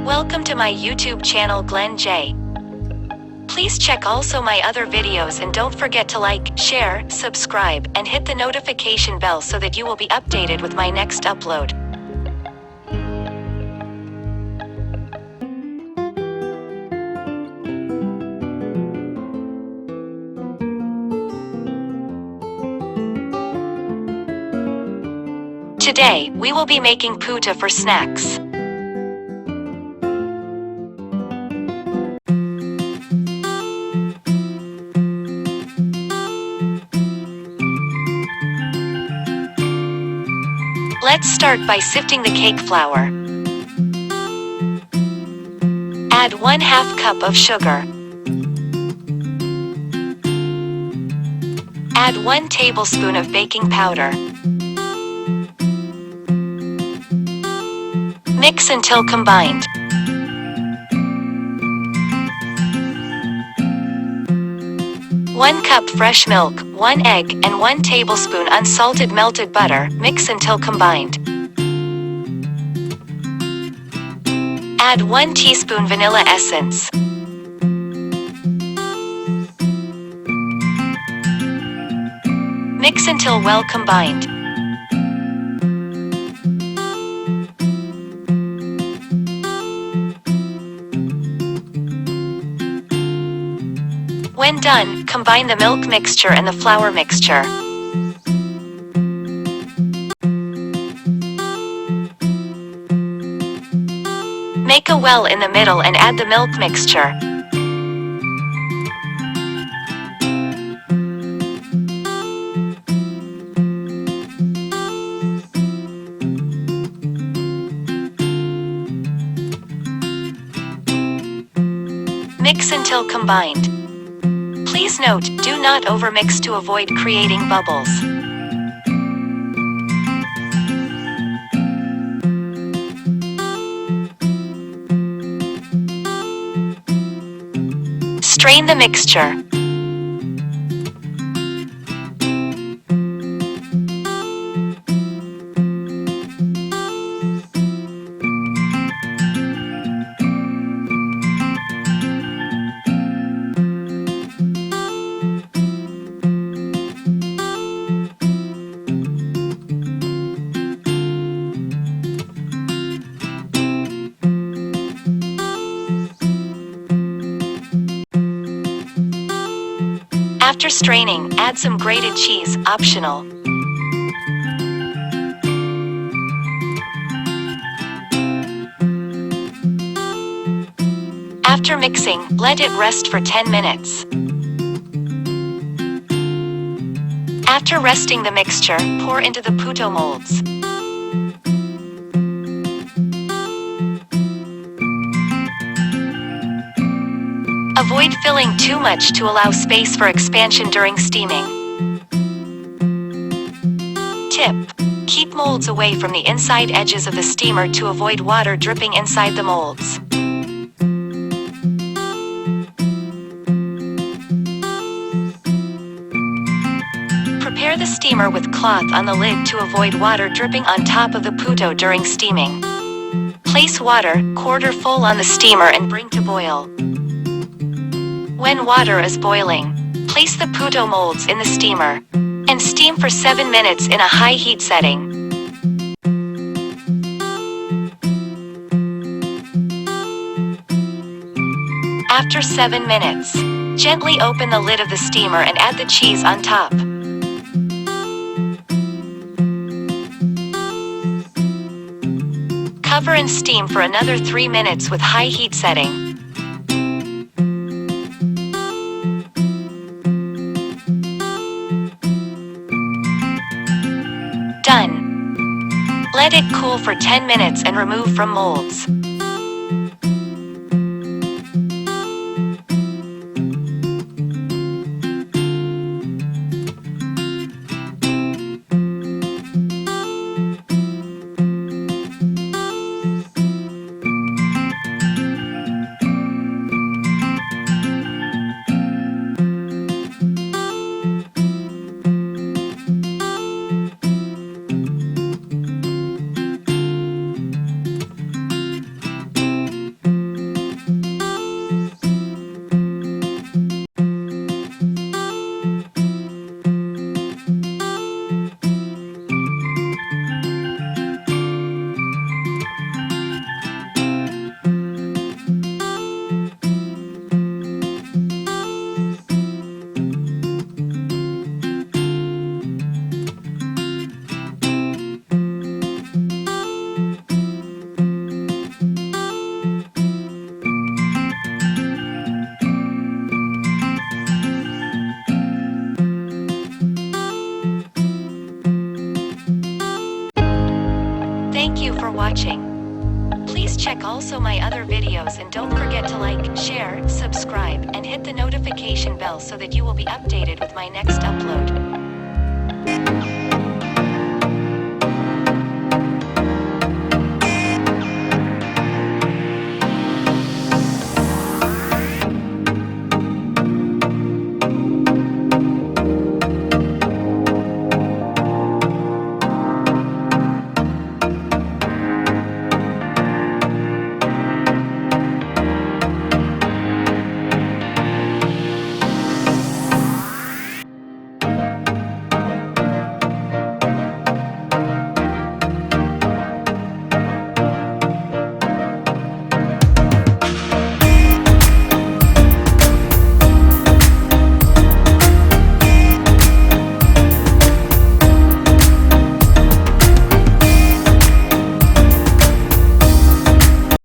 Welcome to my YouTube channel Glen J. Please check also my other videos and don't forget to like, share, subscribe, and hit the notification bell so that you will be updated with my next upload. Today, we will be making puta for snacks. Let's start by sifting the cake flour. Add 1/2 cup of sugar. Add 1 tablespoon of baking powder. Mix until combined. One cup fresh milk, 1 egg, and 1 tablespoon unsalted melted butter. Mix until combined. Add 1 teaspoon vanilla essence. Mix until well combined. When done, combine the milk mixture and the flour mixture. Make a well in the middle and add the milk mixture. Mix until combined. Please note, do not overmix to avoid creating bubbles. Strain the mixture. After straining, add some grated cheese, optional. After mixing, let it rest for 10 minutes. After resting the mixture, pour into the puto molds. Avoid filling too much to allow space for expansion during steaming. Tip: keep molds away from the inside edges of the steamer to avoid water dripping inside the molds. Prepare the steamer with cloth on the lid to avoid water dripping on top of the puto during steaming. Place water, quarter full on the steamer and bring to boil. When water is boiling, place the puto molds in the steamer and steam for 7 minutes in a high heat setting. After 7 minutes, gently open the lid of the steamer and add the cheese on top. Cover and steam for another 3 minutes with high heat setting. Done. Let it cool for 10 minutes and remove from molds. watching. Please check also my other videos and don't forget to like, share, subscribe, and hit the notification bell so that you will be updated with my next upload.